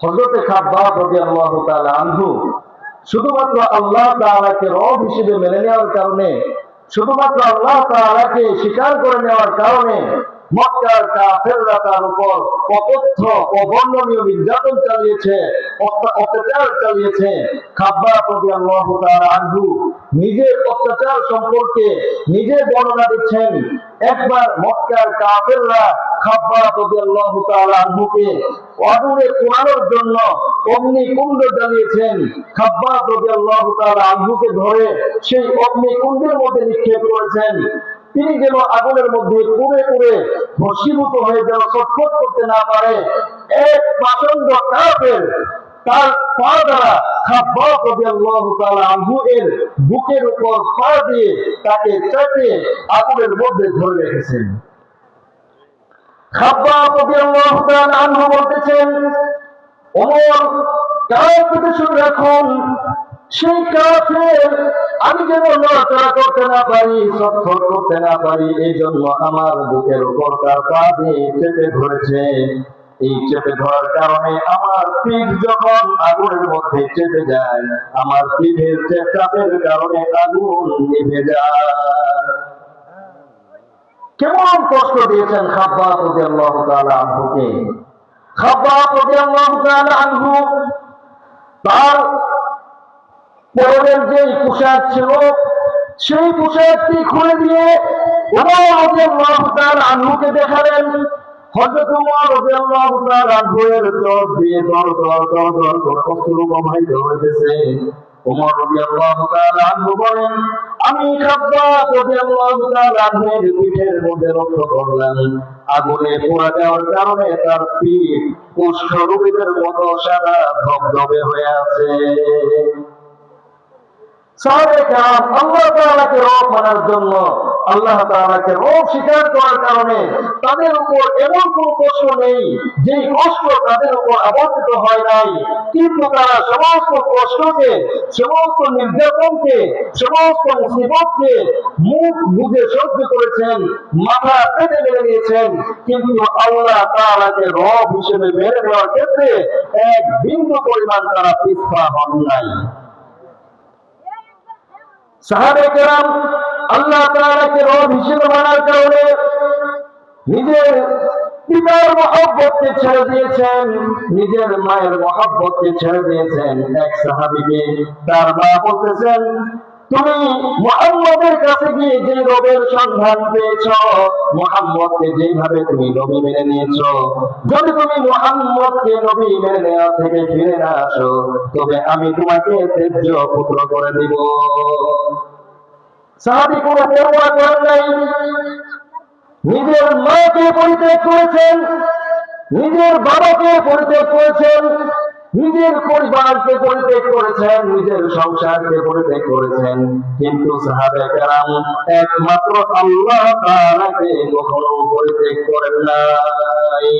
হযরতে খাব্বাব রাদিয়াল্লাহু তাআলা আনহু শুধুমাত্র আল্লাহ তাআলাকে রব হিসেবে মেনে নেওয়ার কারণে, শুধুমাত্র আল্লাহ তাআলাকে স্বীকার করে নেওয়ার কারণে মক্কার কাফেররা তার উপর অকথ্য অবর্ণনীয় নির্যাতন চালিয়েছে, অত্যাচার চালিয়েছে। খাব্বাব রাদিয়াল্লাহু তাআলা আনহু নিজের অত্যাচার সম্পর্কে নিজে বর্ণনা দিচ্ছেন। একবার মক্কার কাফেররা খাব্বাব রাদিয়াল্লাহু তাআলা আনহুকে আগুনে পোড়ানোর জন্য অগ্নিকুণ্ড জ্বালিয়েছেন। খাব্বাব রাদিয়াল্লাহু তাআলা আনহুকে ধরে সেই অগ্নিকুণ্ডের মধ্যে নিক্ষেপ করেছেন। তিনি যেন আগুনের মধ্যে পুড়ে পুড়ে ভস্মীভূত হয়ে যেন ছটফট করতে না পারে। এক প্রচন্ড কাফের তার পা দ্বারা খাব্বাব রাদিয়াল্লাহু তাআলা আনহু এর বুকের উপর পা দিয়ে তাকে চেপে আগুনের মধ্যে ধরে রেখেছেন। খাব্বাব রাদিয়াল্লাহু তাআলা আনহু বলতেছেন, ওমর, কার কথা শুনে রাখুন, সেই কাফের আমি যেন নড়াচড়া করতে না পারি, ছটফট করতে না পারি, এই জন্য আমার বুকের উপর তার পা দিয়ে চেপে ধরেছে। এই চেপে ধরার কারণে আমার পিঠ যখন আগুনের মধ্যে চেপে যায়, আমার পিঠের চাপের কারণে আগুন নিভে যায়। কেমন কষ্ট দিয়েছেন খাব্বাব রাদিয়াল্লাহু তাআলা আনহুকে। খাব্বাব রাদিয়াল্লাহু তাআলা আনহু তার পরনের যে পোশাক ছিল সেই পোশাকটি খুলে দিয়ে ওমর রাদিয়াল্লাহু তাআলা আনহুকে দেখালেন। হযরত ওমর রাদিয়াল্লাহু তাআলা আনহু এর চোখ দিয়ে দর দর দর দর করে অশ্রু প্রবাহিত হইতেছে। ওমর রাদিয়াল্লাহু তাআলা আনহু বলেন, আমি খাব্বাব রাদিয়াল্লাহু তাআলা আনহুর পিঠের মধ্যে লক্ষ্য করলাম, আগুনে পোড়া যাওয়ার কারণে তার পিঠ কুষ্ঠ রোগীদের মতো সাদা ধবধবে হয়ে আছে। সাহাবায়ে কেরাম আল্লাহ তাআলাকে রব মানার জন্য, আল্লাহ তাআলাকে রব স্বীকার করার কারণে তাদের উপর এমন কোন কষ্ট নেই যে কষ্ট তাদের উপর আবর্তিত হয় নাই, কিন্তু তারা সমস্ত কষ্টকে, সমস্ত নির্যাতনকে, সমস্ত মুসিবতকে মুখ বুজে সহ্য করেছেন, মাথা পেতে মেনে নিয়েছেন, কিন্তু আল্লাহ তাআলাকে রব হিসেবে মেনে নেওয়ার ক্ষেত্রে এক বিন্দু পরিমাণ তারা পিছপা হন নাই। সাহাবায়ে কেরাম আল্লাহ তাআলাকে রব হিসেবে মানার কারণে নিজের পিতার মহব্বতকে ছেড়ে দিয়েছেন, নিজের মায়ের মহব্বতকে ছেড়ে দিয়েছেন। এক সাহাবীকে তার মা বলতেছেন, তুমি মুহাম্মদের কাছে গিয়ে যে রবের সন্ধান পেয়েছো, মুহাম্মদকে যেভাবে তুমি নবী মেনে নিয়েছো, যদি তুমি মুহাম্মদকে নবী মেনে নেওয়া থেকে ফিরে না আসো, তবে আমি তোমাকে ত্যায্য পুত্র করে দিব। সাহাবী কোনো পরোয়া করেন নাই, নিজের মাকে পরিত্যাগ করেছেন, নিজের বাবাকে পরিত্যাগ করেছেন, নিজের পরিবারকে পরিত্যাগ করেছেন, নিজের সংসারকে পরিত্যাগ করেছেন, কিন্তু সাহাবায়ে কেরাম একমাত্র আল্লাহ তাআলাকে কখনো পরিত্যাগ করেন নাই।